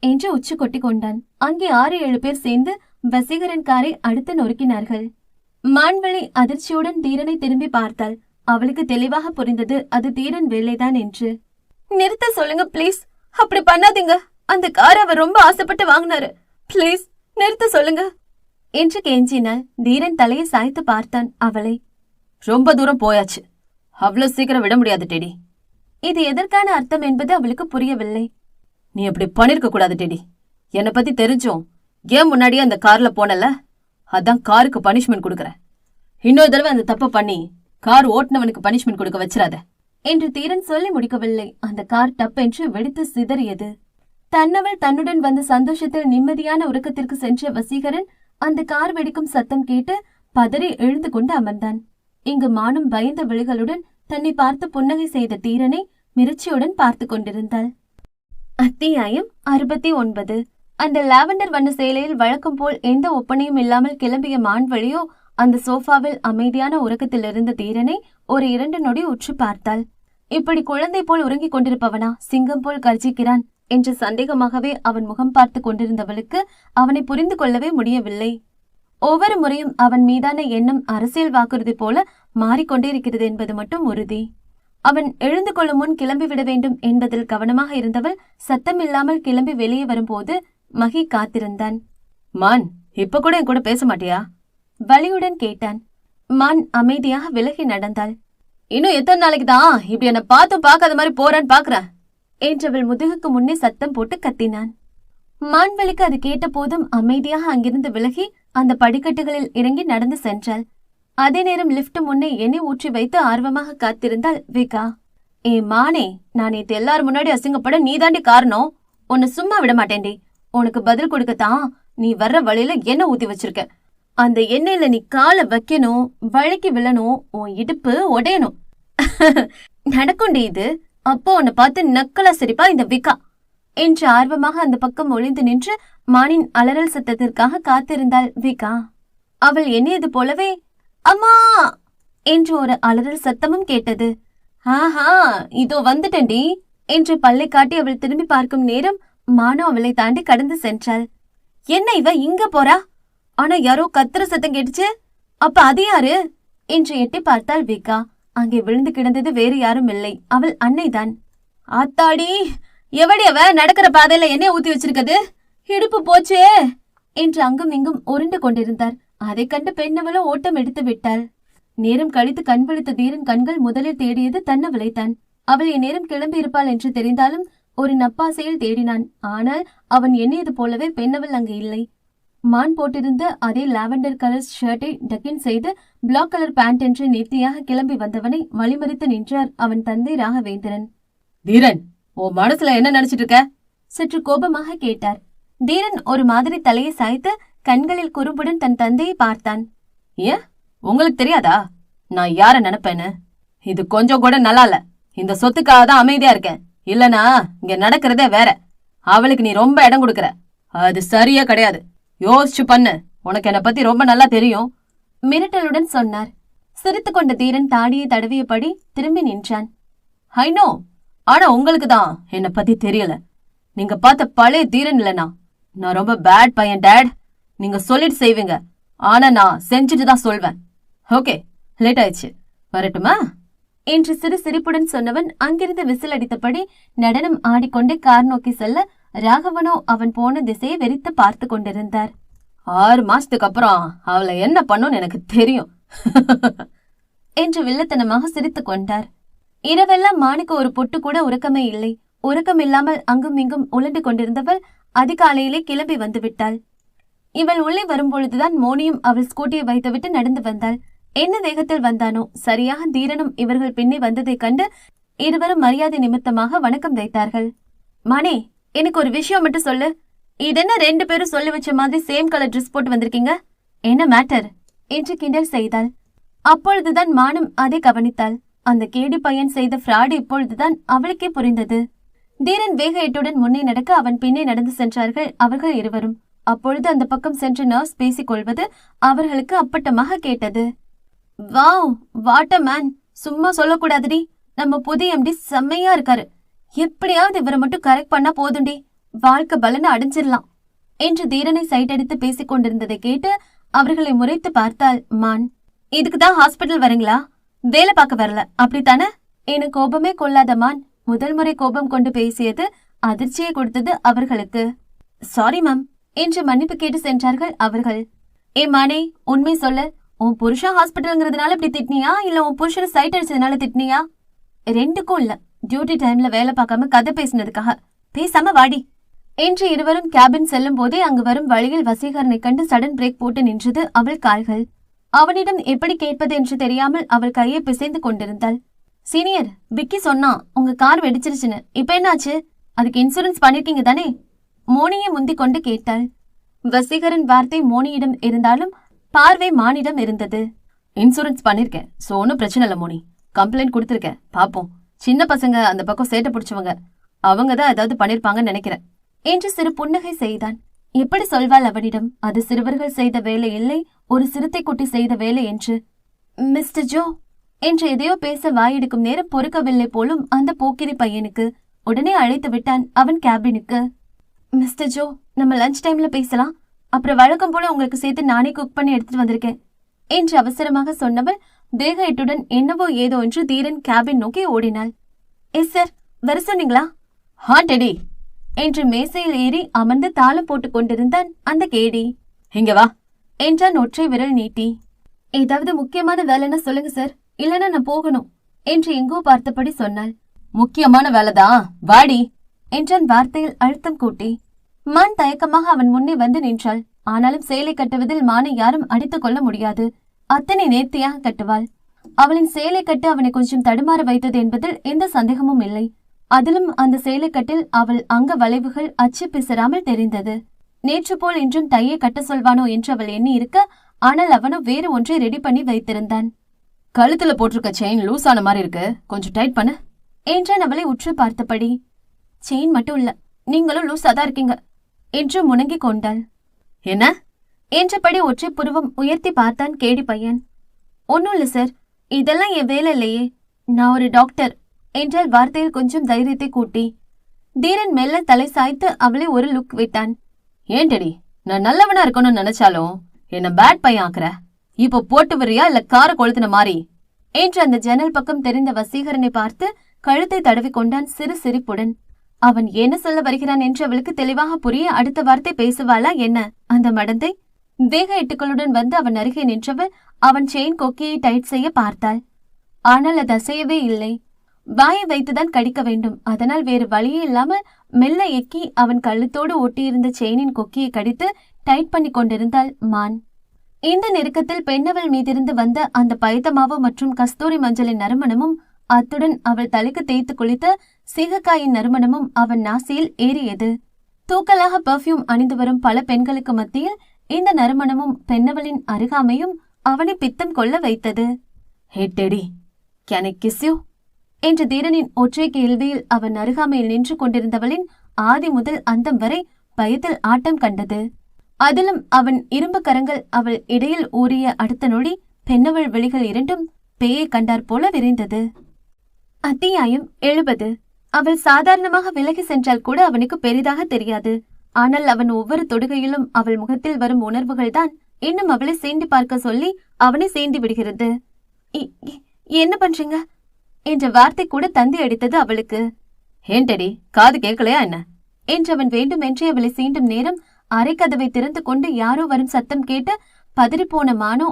என்று உச்சி கொட்டி கொண்டான். அங்கே 6-7 பேர் சேர்ந்து வசீகரன் காரை அடுத்து நொறுக்கினார்கள். மான்வழி அதிர்ச்சியுடன் தீரனை திரும்பி பார்த்தாள். அவளுக்கு தெளிவாக புரிந்தது அது தீரன் வேலைதான் என்று. நிறுத்த சொல்லுங்க பிளீஸ், அப்படி பண்ணாதீங்க, அந்த காரை அவர் ரொம்ப ஆசைப்பட்டு வாங்கினாரு, பிளீஸ் நிறுத்த சொல்லுங்க என்று கெஞ்சினாள். தீரன் தலையை சாய்த்து பார்த்தான் அவளை. ரொம்ப தூரம் போயாச்சு, அவ்வளவு சீக்கிரம் விட முடியாது டெடி. இது எதற்கான அர்த்தம் என்பது அவளுக்கு புரியவில்லை. நீ அப்படி பண்ணிருக்க கூடாது டெடி. என்னை பத்தி தெரிஞ்சும் ஏன் முன்னாடியே அந்த கார்ல போனல, அதான் காருக்கு பனிஷ்மெண்ட் கொடுக்கற. இன்னொரு தடவை அந்த தப்ப பண்ணி கார் ஓட்டுனவனுக்கு பனிஷ்மெண்ட் கொடுக்க வச்சிராத என்று தீரன் சொல்லி முடிக்கவில்லை. அந்த கார் டப் என்று வெடித்து சிதறியது. தன்னவள் தன்னுடன் வந்த சந்தோஷத்தில் நிம்மதியான உறக்கத்திற்கு சென்ற வசீகரன் அந்த கார் வெடிக்கும் சத்தம் கேட்டு பதறி எழுந்து கொண்டு அமர்ந்தான். இங்கு மானும் பயந்த விழிகளுடன் தன்னை பார்த்து புன்னகை செய்த தீரனை மிரட்சியுடன் பார்த்து கொண்டிருந்தாள். அத்தியாயம் 69. அந்த லாவெண்டர் வண்ண சேலையில் வழக்கம் போல் எந்த ஒப்பனையும் இல்லாமல் கிளம்பிய மான்வழியோ அந்த சோஃபாவில் அமைதியான உறக்கத்தில் இருந்த தீரனை ஒரு 2 நொடி உற்று பார்த்தாள். இப்படி குழந்தை போல் உறங்கிக் கொண்டிருப்பவனா சிங்கம் போல் கர்ஜிக்கிறான் என்று சந்தேகமாகவே அவன் முகம் பார்த்து கொண்டிருந்தவளுக்கு அவனை புரிந்து கொள்ளவே முடியவில்லை. ஒவ்வொரு முறையும் அவன் மீதான எண்ணம் அரசியல் வாக்குறுதி போல மாறிக்கொண்டே இருக்கிறது என்பது மட்டும் உறுதி. அவன் எழுந்து கொள்ளும் முன் கிளம்பிவிட வேண்டும் என்பதில் கவனமாக இருந்தவள் சத்தம் இல்லாமல் கிளம்பி வெளியே வரும்போது மகி காத்திருந்தான். மான், இப்ப கூட என் கூட பேச மாட்டியா? வலியுடன் கேட்டான். மான் அமைதியாக விலகி நடந்தாள். இன்னும் எத்தனை நாளைக்கு தான் இப்படி என்ன பார்த்தும் பார்க்காத மாதிரி போறான்னு பாக்குறேன் என்றவள் முதுகுக்கு முன்னே சத்தம் போட்டு கத்தினான். மான்வழிக்கு அது கேட்ட போதும் அமைதியாக அங்கிருந்து விலகி அந்த படிக்கட்டுகளில் இறங்கி நடந்து சென்றாள். அதே நேரம் லிப்ட் முன்னே எண்ணெய் ஊற்றி வைத்து ஆர்வமாக காத்திருந்தாள் விகா. ஏ மானே, நான் நேத்து எல்லாரும் முன்னாடி அசிங்கப்பட நீதாண்டி காரணம். உன்னை சும்மா விட மாட்டேன்டி. உனக்கு பதில் கொடுக்கத்தான் நீ வர்ற வழியில எண்ணெய் ஊத்தி வச்சிருக்க. அந்த எண்ணெயில நீ காலை வைக்கணும், வழுக்கி விழணும், உன் இடுப்பு உடையணும். நடக்குண்டி இது. அப்போ உன்னை பார்த்து நக்கலா சிரிப்பா இந்த விகா என்று ஆர்வமாக அந்த பக்கம் ஒளிந்து நின்று மானின் அலறல் சத்தத்திற்காக காத்திருந்தாள் விகா. அவள் எண்ணியது போலவே அம்மா என்று ஒரு அலறல் சத்தமும் கேட்டது. ஆஹா, இதோ வந்துட்டேன்டி என்று பல்லை காட்டி அவள் திரும்பி பார்க்கும் நேரம் மானு அவளை தாண்டி கடந்து சென்றாள். என்ன இவ இங்க போறா? ஆனா யாரோ கத்துற சத்தம் கேட்டுச்சு. அப்ப அது யாரு என்று எட்டி பார்த்தாள் விகா. அங்கே விழுந்து கிடந்தது வேறு யாரும் இல்லை, அவள் அன்னைதான். ஆத்தாடி, எவடி அவ நடக்கிற பாதையில எண்ணெய் ஊத்தி வச்சிருக்கது? இடுப்பு போச்சே என்று அங்கும் இங்கும் உருண்டு கொண்டிருந்தார். அதைக் கண்டு பெண்ணவளும் ஓட்டம் எடுத்து விட்டாள். நேரம் கழித்து கண் விழித்த தீரன் கண்கள் முதலில் தேடியது தன்னவளைத்தான். அவள் இந்நேரம் கிளம்பி இருப்பாள் என்று தெரிந்தாலும் ஒரு நப்பாசையில் தேடினான். ஆனால் அவன் எண்ணியது போலவே பெண்ணவள் அங்கு இல்லை. மான் போட்டிருந்த அதே லாவெண்டர் கலர் ஷர்ட்டை டக்கின் செய்து பிளாக் கலர் பேண்ட் என்று நேர்த்தியாக கிளம்பி வந்தவனை வழிமறித்து நின்றார் அவன் தந்தை ராகவேந்திரன். தீரன், உன் மனசுல என்ன நினைச்சிட்டு இருக்க? சற்று கோபமாக கேட்டார். தீரன் ஒரு மாதிரி தலையை சாய்த்து கண்களில் குறும்புடன் தன் தந்தையை பார்த்தான். ஏன், உங்களுக்கு தெரியாதா நான் யார நினைப்பேன்னு? இது கொஞ்சம் கூட நல்லா இல்ல. இந்த சொத்துக்காக தான் அமைதியா இருக்கேன். இல்லனா இங்க நடக்கிறதே வேற. அவளுக்கு நீ ரொம்ப இடம் கொடுக்கற. அது சரியா கிடையாது. யோசிச்சு பண்ணு. உனக்கு என்ன பத்தி ரொம்ப நல்லா தெரியும். மிரட்டலுடன் சொன்னார். சிரித்துக் கொண்ட தீரன் தாடியை தடவியபடி திரும்பி நின்றான். ஐநோ, ஆனா உங்களுக்கு தான் என்ன பத்தி தெரியல. நீங்க பார்த்த பழைய தீரன் இல்லனா. நான் ரொம்ப பேட் பையன் டேட். நீங்க சொல்லிட்டு செய்வீங்க, ஆனா நான் செஞ்சுட்டு தான் சொல்வேன். ஓகே, லேட் ஆயிடுச்சு, வரட்டுமா என்று சிறு சிரிப்புடன் சொன்னவன் அங்கிருந்து விசில் அடித்தபடி நடனம் ஆடிக்கொண்டே கார் நோக்கி செல்ல ராகவனோ அவன் போன திசையை வெறித்து பார்த்து கொண்டிருந்தார். 6 மாசத்துக்கு அப்புறம் அவளை என்ன பண்ணுன்னு எனக்கு தெரியும் என்று வில்லத்தனமாக சிரித்துக் கொண்டார். இரவெல்லாம் மானுக்கு ஒரு பொட்டு கூட உறக்கமே இல்லை. உறக்கமில்லாமல் அங்கும் இங்கும் உழண்டு கொண்டிருந்தவள் அதிகாலையிலே கிளம்பி வந்து விட்டாள். இவள் உள்ளே வரும்பொழுதுதான் மோனியும் அவள் ஸ்கூட்டியை வைத்துவிட்டு நடந்து வந்தாள். என்ன வேகத்தில் வந்தானோ, சரியாக தீரனும் இவர்கள் பின்னே வந்ததைக் கண்டு இருவரும் மரியாதை நிமித்தமாக வணக்கம் வைத்தார்கள். மானே, எனக்கு ஒரு விஷயம் மட்டும் சொல்லு. இதென்ன 2 பேரும் சொல்லி வச்ச மாதிரி சேம் கலர் ட்ரெஸ் போட்டு வந்திருக்கீங்க? என்ன மேட்டர் என்று கிண்டல் செய்தாள். அப்பொழுதுதான் மானும் அதை கவனித்தாள். அந்த கேடி பையன் செய்த ஃப்ராடு இப்பொழுதுதான் அவளுக்கே புரிந்தது. தீரன் வேக எட்டுடன் முன்னே நடக்க அவன் பின்னே நடந்து சென்றார்கள் அவர்கள் இருவரும். அப்பொழுது அந்த பக்கம் சென்று நர்ஸ் பேசிக் கொள்வது அவர்களுக்கு அப்பட்டமாக கேட்டது. Wow, what a man! சும்மா சொல்லக்கூடாதுடி. நம்ம புதிய எம்டி செம்மையா இருக்காரு. எப்படியாவது இவரை மட்டும் கரெக்ட் பண்ணா போதுண்டி, வாழ்க்கை பலனை அடைஞ்சிடலாம் என்று தீரனை சைட்டடித்து பேசிக் கொண்டிருந்ததை கேட்டு அவர்களை முறைத்து பார்த்தாள் மான். இதுக்குதான் ஹாஸ்பிட்டல் வரீங்களா? வேலை பார்க்க வரல, அப்படித்தானே? என கோபமே கொள்ளாத மான் முதல் முறை கோபம் கொண்டு பேசியது அதிர்ச்சியை கொடுத்தது அவர்களுக்கு. சாரி மேம் என்று மன்னிப்பு கேட்டு சென்றார்கள் அவர்கள். ஏ மானே, உண்மை சொல்லு. உன் புருஷன் ஹாஸ்பிட்டல்ங்கிறதுனால இப்படி திட்டினியா, இல்ல உன் புருஷனை சைட் அடிச்சதுனால திட்டினியா? 2க்கும் இல்ல. டியூட்டி டைம்ல வேலை பார்க்காம கதை பேசினதுக்காக. பேசாம வாடி என்று இருவரும் கேபின் செல்லும் போதே அங்கு வரும் வழியில் வசீகரனை கண்டு சடன் பிரேக் போட்டு நின்றது அவள் கால்கள். அவனிடம் எப்படி கேட்பது என்று தெரியாமல் அவள் கையை பிசைந்து கொண்டிருந்தாள். சீனியர், விக்கி சொன்னா உங்க கார் வெடிச்சிருச்சுன்னு. இப்ப என்னாச்சு? அதுக்கு இன்சூரன்ஸ் பண்ணிருக்கீங்க தானே? மோனியை முந்திக் கொண்டு கேட்டாள். வசீகரன் வார்த்தை மோனியிடம் இருந்தாலும் பார்வை மானிடம் இருந்தது. இன்சூரன்ஸ் பண்ணிருக்கேன், சோ ஒன்னும் பிரச்சனை இல்ல மோனி. கம்ப்ளைண்ட் கொடுத்திருக்கேன், பாப்போம். சின்ன பசங்க அந்த பக்கம் சேட்டை பிடிச்சவங்க, அவங்கதான் ஏதாவது பண்ணிருப்பாங்கன்னு நினைக்கிறேன் என்று சிறு புன்னகை செய்தான். எப்படி சொல்வாள் அவனிடம் அது சிறுவர்கள் செய்த வேலை இல்லை, ஒரு சிறுத்தை குட்டி செய்த வேலை என்று? மிஸ்டர் ஜோ என்று எதையோ பேச வாயெடுக்கும் நேரம் பொறுக்கவில்லை போலும் அந்த போக்கிரி பையனுக்கு. உடனே அழைத்து விட்டான் அவன் கேபினுக்கு. மிஸ்டர் ஜோ, நம்ம லஞ்ச் டைம்ல பேசலாம். அப்புறம் வழக்கம் போல உங்களுக்கு சேர்த்து நானே குக் பண்ணி எடுத்துட்டு வந்திருக்கேன் என்று அவசரமாக சொன்னவள் தேக எட்டுடன் என்னவோ ஏதோ என்று தீரன் கேபின் நோக்கி ஓடினாள். எஸ் சார், வர சொன்னீங்களா? ஹா டெடி என்று மேசையில் ஏறி அமர்ந்து தாளம் போட்டுக் கொண்டிருந்தான் அந்த கேடி. இங்க வா என்றான் ஒற்றை விரல் நீட்டி. ஏதாவது முக்கியமான வேலைன்னா சொல்லுங்க சார், இல்லைன்னா நான் போகணும் என்று எங்கோ பார்த்தபடி சொன்னாள். முக்கியமான வேலைதான், வாடி என்றான் வார்த்தையில் அழுத்தம் கூட்டி. மான் தயக்கமாக அவன் முன்னே வந்து நின்றாள். ஆனாலும் சேலை கட்டுவதில் மானை யாரும் அடித்துக் கொள்ள முடியாது. அத்தனை நேர்த்தியாக கட்டுவாள். அவளின் சேலை கட்டு அவனை கொஞ்சம் தடுமாற வைத்தது என்பதில் எந்த சந்தேகமும் இல்லை. அதிலும் அந்த சேலைக்கட்டில் அவள் அங்க வளைவுகள் அச்சு பிசராமல் தெரிந்தது. நேற்று போல் இன்றும் டையை கட்ட சொல்வானோ என்று அவள் எண்ணி இருக்க, ஆனால் அவனோ வேறு ஒன்றை ரெடி பண்ணி வைத்திருந்தான். கழுத்துல போட்டிருக்க செயின் லூஸ் ஆன மாதிரி இருக்கு, கொஞ்சம் டைட் பண்ணு என்றான் அவளை உற்று பார்த்தபடி. செயின் மட்டும் இல்ல, நீங்களும் லூஸாதான் இருக்கீங்க என்று முணங்கிக் கொண்டாள். என்ன என்றபடி ஒற்றை புருவம் உயர்த்தி பார்த்தான் கேடி பையன். ஒன்னும் இல்ல சார், இதெல்லாம் என் வேலை இல்லையே, நான் ஒரு டாக்டர் என்றால் வார்த்தையில் கொஞ்சம் தைரியத்தை கூட்டி. தீரன் மெல்ல தலை சாய்த்து அவளை ஒரு லுக் விட்டான். ஏன் டெடி, நான் நல்லவனா இருக்கணும்னு நினைச்சாலும் என்ன பேட் பையன் ஆக்குற? இப்போ போட்டு வரியா இல்ல காரை கொளுத்தின மாதிரி என்று அந்த ஜன்னல் பக்கம் தெரிந்த வசீகரனை பார்த்து கழுத்தை தடவி கொண்டான் சிறு சிரிப்புடன். அவன் என்ன சொல்ல வருகிறான் என்று அவளுக்கு தெளிவாக புரிய அடுத்த வார்த்தை பேசுவாளா என்ன அந்த மடந்தை? வேக எட்டுக்களுடன் வந்து அவன் அருகே நின்றவள் அவன் செயின் கொக்கியை டைட் செய்ய பார்த்தாள். ஆனால் அது அசையவே இல்லை. வாயை வைத்துதான் கடிக்க வேண்டும். அதனால் வேறு வழியே இல்லாமல் மெல்ல எக்கி அவன் கழுத்தோடு ஒட்டியிருந்த செயினின் கொக்கியை கடித்து டைட் பண்ணி கொண்டிருந்தாள் மான். இந்த நெருக்கத்தில் பெண்ணவள் மீதிருந்து வந்த அந்த பயத்தமாவு மற்றும் கஸ்தூரி மஞ்சளின் நறுமணமும் அத்துடன் அவள் தலைக்கு தேய்த்து குளித்த சீகக்காயின் நறுமணமும் அவன் நாசியில் ஏறியது. தூக்கலாக பெர்ஃப்யூம் அணிந்து வரும் பல பெண்களுக்கு மத்தியில் இந்த நறுமணமும் பெண்ணவளின் அருகாமையும் அவனை பித்தம் கொள்ள வைத்தது. Hey Teddy, can I kiss you என்ற தீரனின் ஒற்றை கேள்வியில் அவன் அருகாமையில் நின்று கொண்டிருந்தவளின் ஆதி முதல் அந்தம் வரை பயத்தில் ஆட்டம் கண்டது. அதிலும் அவன் இரும்பு கரங்கள் அவள் இடையில் ஊறிய அடுத்த நொடி பெண்ணவள் விழிகள் இரண்டும் பேயை கண்டார் போல விரைந்தது. அத்தியாயம் 70. அவள் சாதாரணமாக விலகி சென்றால் கூட அவனுக்கு பெரிதாக தெரியாது. ஆனால் அவன் ஒவ்வொரு தொடுகையிலும் அவள் முகத்தில் வரும் உணர்வுகள்தான் இன்னும் அவளை சீண்டி பார்க்க சொல்லி அவனை சீண்டி விடுகிறது. என்ன பண்றீங்க என்ற வார்த்தை கூட தந்தி அடித்தது அவளுக்கு. ஏன் டெடி, காது கேட்கலையா என்ன என்றவன் வேண்டுமென்றே அவளை சீண்டும் நேரம் அரைக்கதவை திறந்து கொண்டு யாரோ வரும் சத்தம் கேட்டு பதறிப்போன மானோ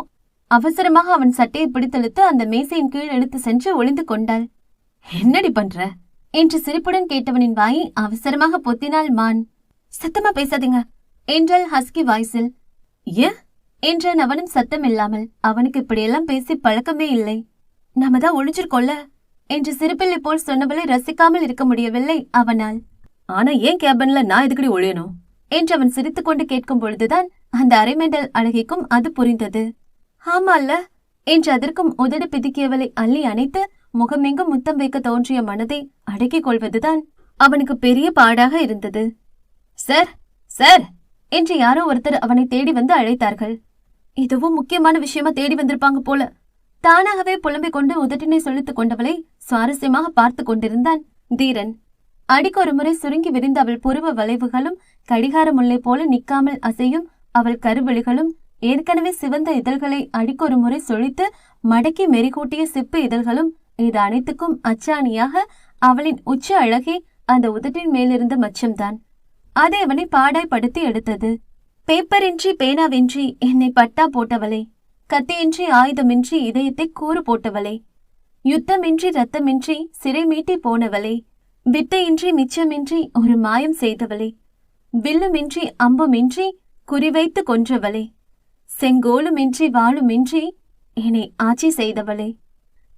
அவசரமாக அவன் சட்டையை பிடித்தெழுத்து அந்த மேசையின் கீழ் இழுத்து சென்று ஒளிந்து கொண்டாள். என்னடி பண்ற என்று சிரிப்புடன் கேட்டவனின் வாயை அவசரமாக பொத்தினாள் மான். சத்தமா பேசாதீங்க என்றாள் ஹஸ்கி வாய்ஸில். ஏன் என்றான் அவனும் சத்தம் இல்லாமல். அவனுக்கு இப்படியெல்லாம் பேசி பழக்கமே இல்லை. நாம தான் ஒழிஞ்சிருக்கோல்ல என்று சிரிப்பிள்ளை போல் சொன்னவளை ரசிக்காமல் இருக்க முடியவில்லை அவனால். ஆனா ஏன் கேபின்ல நான் எதுக்கடி ஒழியணும் என்று அவன் சிரித்துக் கொண்டு கேட்கும் பொழுதுதான் அந்த அரைமேண்டல் அழகிக்கும் அது புரிந்தது. ஆமால்ல என்று அதற்கும் உதடு பிதுக்கியவளை அள்ளி அணைத்து முகமெங்கும் முத்தம் வைக்க தோன்றிய மனதை அடக்கிக் கொள்வதுதான் அவனுக்கு பெரிய பாடாக இருந்தது. சார் சார் என்று யாரோ ஒருத்தர் அவனை தேடி வந்து அழைத்தார்கள். இதுவும் முக்கியமான விஷயமா தேடி வந்திருப்பாங்க போல. தானாகவே புலம்பிக் கொண்டு உதட்டினை சொலித்துக் கொண்டவளை சுவாரஸ்யமாக பார்த்து கொண்டிருந்தான் தீரன். அடிக்கொரு முறை சுருங்கி விரிந்த அவள் புருவ வளைவுகளும் கடிகார முல்லை போல நிற்காமல் அசையும் அவள் கருவெளிகளும் ஏற்கனவே சிவந்த இதழ்களை அடிக்கொரு முறை சொலித்து மடக்கி மெருகூட்டிய சிப்பு இதழ்களும் இது அனைத்துக்கும் அச்சாணியாக அவளின் உச்ச அழகே அந்த உதட்டின் மேலிருந்த மச்சம்தான். அதை அவனை பாடாய்படுத்தி எடுத்தது. பேப்பரின்றி பேனாவின்றி என்னை பட்டா போட்டவளே, கத்தியின்றி ஆயுதமின்றி இதயத்தை கூறு போட்டவளே, யுத்தமின்றி ரத்தமின்றி சிறை மீட்டி போனவளே, வித்தையின்றி மிச்சமின்றி ஒரு மாயம் செய்தவளே, வில்லுமின்றி அம்புமின்றி குறிவைத்து கொன்றவளே, செங்கோலுமின்றி வாளுமின்றி என்னை ஆட்சி செய்தவளே,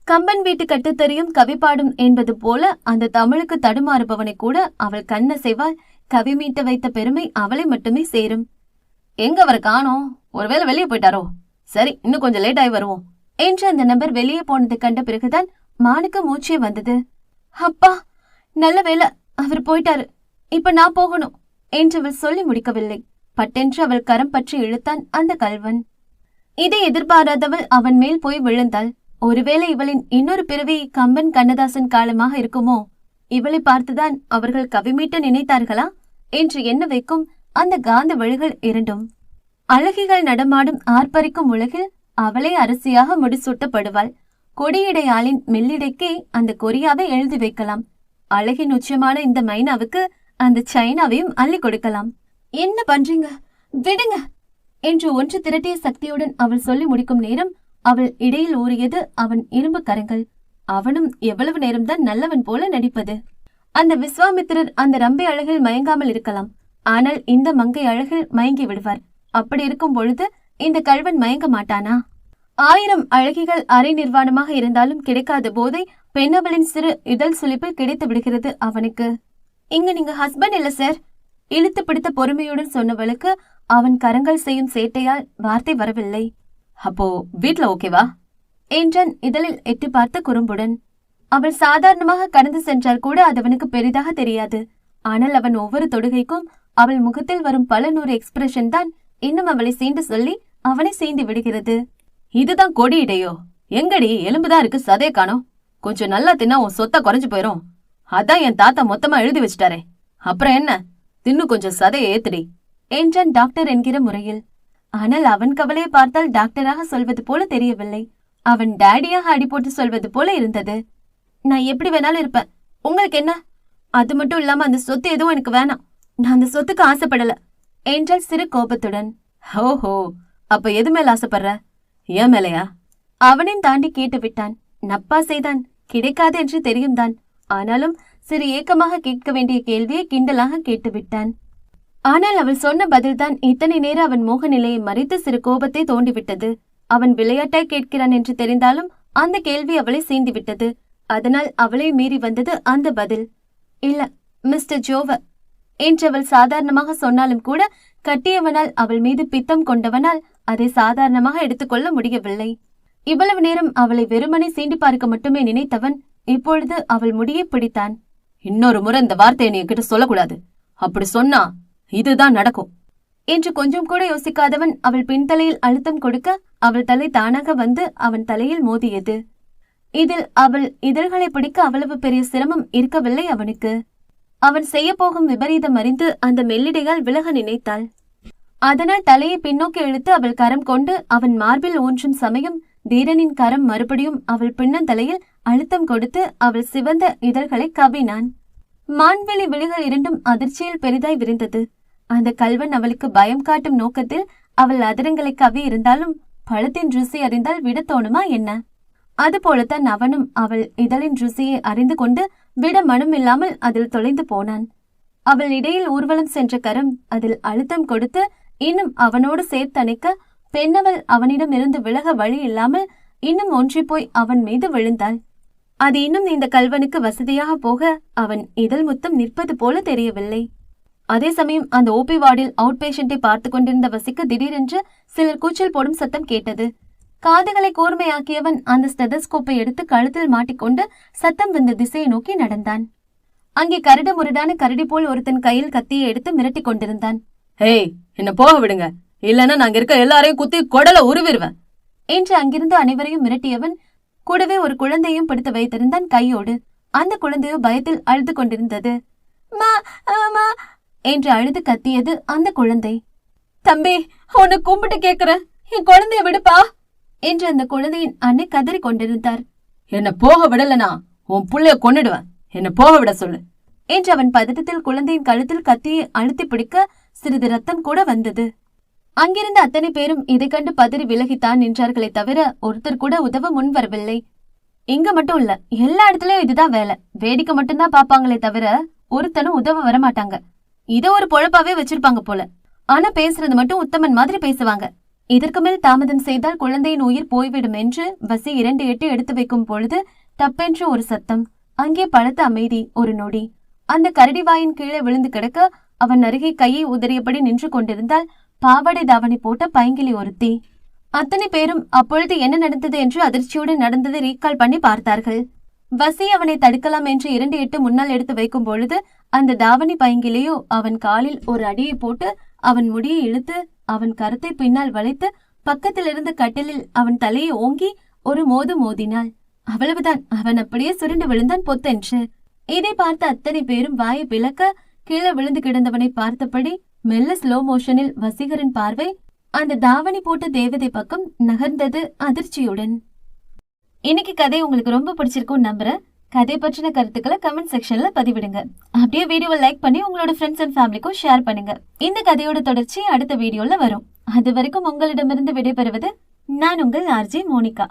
கம்பன் வீட்டு கட்டுத்தறியும் கவி பாடும் என்பது போல அந்த தமிழுக்கு தடுமாறுபவனை கூட அவள் கண்ணசைவால் கவி மீட்ட வைத்த பெருமை அவளை மட்டுமே சேரும். எங்க அவரை காணோம், ஒருவேளை வெளியே போயிட்டாரோ, சரி இன்னும் கொஞ்சம் லேட் ஆகி வருவோம் என்று அந்த நபர் வெளியே போனது கண்ட பிறகுதான் மானுக்கு மூச்சே வந்தது. அப்பா நல்ல வேளை அவர் போயிட்டாரு, இப்ப நான் போகணும் என்று அவள் சொல்லி முடிக்கவில்லை. பட்டென்று அவள் கரம் பற்றி இழுத்தான் அந்த கல்வன். இதை எதிர்பாராதவள் அவன் மேல் போய் விழுந்தாள். ஒருவேளை இவளின் இன்னொரு பிறவி கம்பன் கண்ணதாசன் காலமாக இருக்குமோ? இவளை பார்த்துதான் அவர்கள் கவிமீட்ட நினைத்தார்களா என்று எண்ண வைக்கும் அந்த காந்த வழிகள் இரண்டும். அழகிகள் நடமாடும் ஆர்ப்பரிக்கும் உலகில் அவளே அரசியாக முடிசூட்டப்படுவாள். கொடியிடையாளின் மெல்லிடைக்கே அந்த கொரியாவை எழுதி வைக்கலாம். அழகின் உச்சமான இந்த மைனாவுக்கு அந்த சைனாவையும் அள்ளி கொடுக்கலாம். என்ன பண்றீங்க, விடுங்க என்று ஒன்று திரட்டிய சக்தியுடன் அவள் சொல்லி முடிக்கும் நேரம் அவள் இடையில் ஊறியது அவன் இரும்பு கரங்கள். அவனும் எவ்வளவு நேரம்தான் நல்லவன் போல நடிப்பது. அந்த விஸ்வாமித்திரர் அந்த ரம்பை அழகில் மயங்காமல் இருக்கலாம், ஆனால் இந்த மங்கை அழகில் மயங்கி விடுவார். அப்படி இருக்கும் பொழுது இந்த கல்வன் மயங்க மாட்டானா? 1000 அழகிகள் அரை நிர்வாணமாக இருந்தாலும் கிடைக்காத போதை பெண்ணவளின் சிறு இதழ் சுளிப்பில் கிடைத்து விடுகிறது அவனுக்கு. இங்க நீங்க ஹஸ்பண்ட் இல்ல சார், இழுத்து பிடித்த பொறுமையுடன் சொன்னவளுக்கு அவன் கரங்கள் செய்யும் சேட்டையால் வார்த்தை வரவில்லை. அப்போ வீட்ல ஓகேவா என்றான் இதழில் எட்டி பார்த்த குறும்புடன். அவள் சாதாரணமாக கடந்து சென்றால் கூட அது அவனுக்கு பெரிதாக தெரியாது. ஆனால் அவன் ஒவ்வொரு தொடுகைக்கும் அவள் முகத்தில் வரும் பல 100 எக்ஸ்பிரஷன் தான் இன்னும் அவளை சீண்டு சொல்லி அவனை சீண்டி விடுகிறது. இதுதான் கொடியிடையோ? எங்கடி எலும்புதான் இருக்கு, சதைய காணோம். கொஞ்சம் நல்லா தின்னா உன் சொத்தை குறைஞ்சு போயிரும். அதான் என் தாத்தா மொத்தமா எழுதி வச்சிட்டாரே, அப்புறம் என்ன, தின்னு கொஞ்சம் சதையை ஏத்துடி என்றான் டாக்டர் என்கிற முறையில். ஆனால் அவன் கவலையை பார்த்தால் டாக்டராக சொல்வது போல தெரியவில்லை. அவன் டேடியாக அடி போட்டு சொல்வது போல இருந்தது. நான் எப்படி வேணாலும் இருப்பேன். உங்களுக்கு என்ன? அது மட்டும் இல்லாம அந்த சொத்து எதுவும் எனக்கு வேணாம். நான் அந்த சொத்துக்கு ஆசைப்படல என்றாள் சிறு கோபத்துடன். ஓஹோ, அப்ப எது மேல ஆசைப்படுற? ஏன் மேலையா? அவனையும் தாண்டி கேட்டு விட்டான். நப்பாசைதான், கிடைக்காது என்று தெரியும் தான். ஆனாலும் சிறு ஏக்கமாக கேட்க வேண்டிய கேள்வியை கிண்டலாக கேட்டுவிட்டான். ஆனால் அவள் சொன்ன பதில்தான் இத்தனை நேரம் அவன் மோக நிலையை மறைத்து சிறு கோபத்தை தோண்டிவிட்டது. அவன் விளையாட்டாய் கேட்கிறான் என்று தெரிந்தாலும் அந்த கேள்வி அவளை சீண்டிவிட்டது. அதனால் அவளை மீறி வந்தது அந்த பதில். இல்ல, மிஸ்டர் ஜோவர் என்றவள் சாதாரணமாக சொன்னாலும் கூட கட்டியவனால் அவள் மீது பித்தம் கொண்டவனால் அதை சாதாரணமாக எடுத்துக்கொள்ள முடியவில்லை. இவ்வளவு நேரம் அவளை வெறுமனை சீண்டி பார்க்க மட்டுமே நினைத்தவன் இப்பொழுது அவள் முடியை பிடித்தான். இன்னொரு முறை இந்த வார்த்தையை நீ கிட்ட சொல்லக்கூடாது. அப்படி சொன்னா இதுதான் நடக்கும் என்று கொஞ்சம் கூட யோசிக்காதவன் அவள் பின்தலையில் அழுத்தம் கொடுக்க அவள் தலை தானாக வந்து அவன் தலையில் மோதியது. இதில் அவள் இதழ்களை பிடிக்க அவ்வளவு பெரிய சிரமம் இருக்கவில்லை அவனுக்கு. அவன் செய்ய போகும் விபரீதம் அறிந்து அந்த மெல்லிடையால் விலக நினைத்தாள். அதனால் தலையை பின்னோக்கி இழுத்து அவள் கரம் கொண்டு அவன் மார்பில் ஊன்றும் சமயம் தீரனின் கரம் மறுபடியும் அவள் பின்னந்தலையில் அழுத்தம் கொடுத்து அவள் சிவந்த இதழ்களை கவ்வினான். மான்வெளி விழிகள் இரண்டும் அதிர்ச்சியில் பெரிதாய் விரிந்தது. அந்த கல்வன் அவளுக்கு பயம் காட்டும் நோக்கத்தில் அவள் அதரங்களை கவ்வி இருந்தாலும் பழத்தின் ருசி அறிந்தால் விட தோணுமா என்ன? அதுபோலத்தான் அவனும் அவள் இதழின் ருசியை அறிந்து கொண்டு விட மனம் இல்லாமல் அதில் தொலைந்து போனான். அவள் இடையில் ஊர்வலம் சென்ற கரம் அதில் அழுத்தம் கொடுத்து இன்னும் அவனோடு சேர்த்தணைக்க பெண்ணவள் அவனிடம் இருந்து விலக வழி இல்லாமல் இன்னும் ஒன்றி போய் அவன் மீது விழுந்தாள். அது இன்னும் இந்த கல்வனுக்கு வசதியாக போக அவன் இதழ் முத்தம் நிற்பது போல தெரியவில்லை. அதே சமயம் அந்த ஓபி வார்டில் அவுட் பேஷண்டை பார்த்து கொண்டிருந்த வசிக்கு திடீரென்று சிலர் கூச்சல் போடும் சத்தம் கேட்டது. காதுகளை கூர்மையாக்கியவன் அந்த ஸ்டெதஸ்கோப்பை எடுத்து கழுத்தில் மாட்டிக்கொண்டு சத்தம் வந்த திசையை நோக்கி நடந்தான். அங்கே கரடு முரடான கரடி போல் ஒருத்தன் கையில் கத்தியை எடுத்து மிரட்டி கொண்டிருந்தான். ஏய், என்ன போக விடுங்க, இல்லன்னா நாங்க இருக்க எல்லாரையும் குத்தி கொடல உருவிடுவேன் என்று அங்கிருந்து அனைவரையும் மிரட்டியவன் கூடவே ஒரு குழந்தையும் பிடித்து வைத்திருந்தான் கையோடு. அந்த குழந்தையோ பயத்தில் அழுது கொண்டிருந்தது. மா மா என்று அழுது கத்தியது அந்த குழந்தை. தம்பி, உன்னை கும்பிட்டு கேக்குறேன், என் குழந்தைய விடுப்பா என்று அந்த குழந்தையின் அன்னை கதறி கொண்டிருந்தார். என்ன போக விடலனா உன் புள்ளைய கொன்னுடுவேன், என்ன போக விட சொல்லு என்று அவன் பதட்டத்தில் குழந்தையின் கழுத்தில் கத்தியை அழுத்தி பிடிக்க சிறிது ரத்தம் கூட வந்தது. அங்கிருந்த அத்தனை பேரும் இதை கண்டு பதறி விலகித்தான் நின்றார்களே தவிர ஒருத்தர் கூட உதவ முன் வரவில்லை. இங்க மட்டும் இல்ல, எல்லா இடத்துலயும் இதுதான் வேலை. வேடிக்கை மட்டும்தான் பாப்பாங்களே தவிர ஒருத்தனும் உதவ வரமாட்டாங்க. இத ஒரு பொழப்பாவே வச்சிருப்பாங்க போல. ஆனா பேசுறது மட்டும் உத்தமன் மாதிரி பேசுவாங்க. இதற்கு மேல் தாமதம் செய்தால் குழந்தையின் உயிர் போய்விடும் என்று வசி 2 எட்டு எடுத்து வைக்கும் பொழுது டப்பென்று ஒரு சத்தம். அங்கே பலத்த அமைதி. ஒரு நொடி அந்த கரடி வாயின் கீழே விழுந்து கிடக்க அவன் அருகே கையை உதறியபடி நின்று கொண்டிருந்தால் பாவாடை தாவணி போட்ட பைங்கிலி ஒருத்தி. அத்தனை பேரும் அப்பொழுது என்ன நடந்தது என்று அதிர்ச்சியுடன் நடந்ததை ரீகால் பண்ணி பார்த்தார்கள். வசி அவனை தடுக்கலாம் என்று 2 எட்டு முன்னால் எடுத்து வைக்கும் பொழுது அந்த தாவணி பைங்கிலியோ அவன் காலில் ஒரு அடியை போட்டு அவன் முடியை இழுத்து அவன் கருத்தை பின்னால் வளைத்து பக்கத்திலிருந்து கட்டிலில் அவன் தலையை ஓங்கி ஒரு மோது மோதினாள். அவ்வளவுதான், அவன் அப்படியே சுருண்டு விழுந்தான் பொத்தென்று. இதை பார்த்த அத்தனை பேரும் வாயை பிளக்க கீழே விழுந்து கிடந்தவனை பார்த்தபடி மெல்ல ஸ்லோ மோஷனில் வசீகரின் பார்வை அந்த தாவணி போட்ட தேவதை பக்கம் நகர்ந்தது அதிர்ச்சியுடன். இன்னைக்கு கதை உங்களுக்கு ரொம்ப பிடிச்சிருக்கும் நம்புறேன். கதை பற்றின கருத்துக்களை கமெண்ட் செக்ஷன்ல பதிவிடுங்க. அப்படியே வீடியோவை லைக் பண்ணி உங்களோட ஃப்ரெண்ட்ஸ் அண்ட் ஃபேமிலிக்கும் ஷேர் பண்ணுங்க. இந்த கதையோட தொடர்ச்சி அடுத்த வீடியோல வரும். அது வரைக்கும் உங்களிடமிருந்து விடைபெறுவது நான் உங்கள் ஆர்ஜே மோனிகா.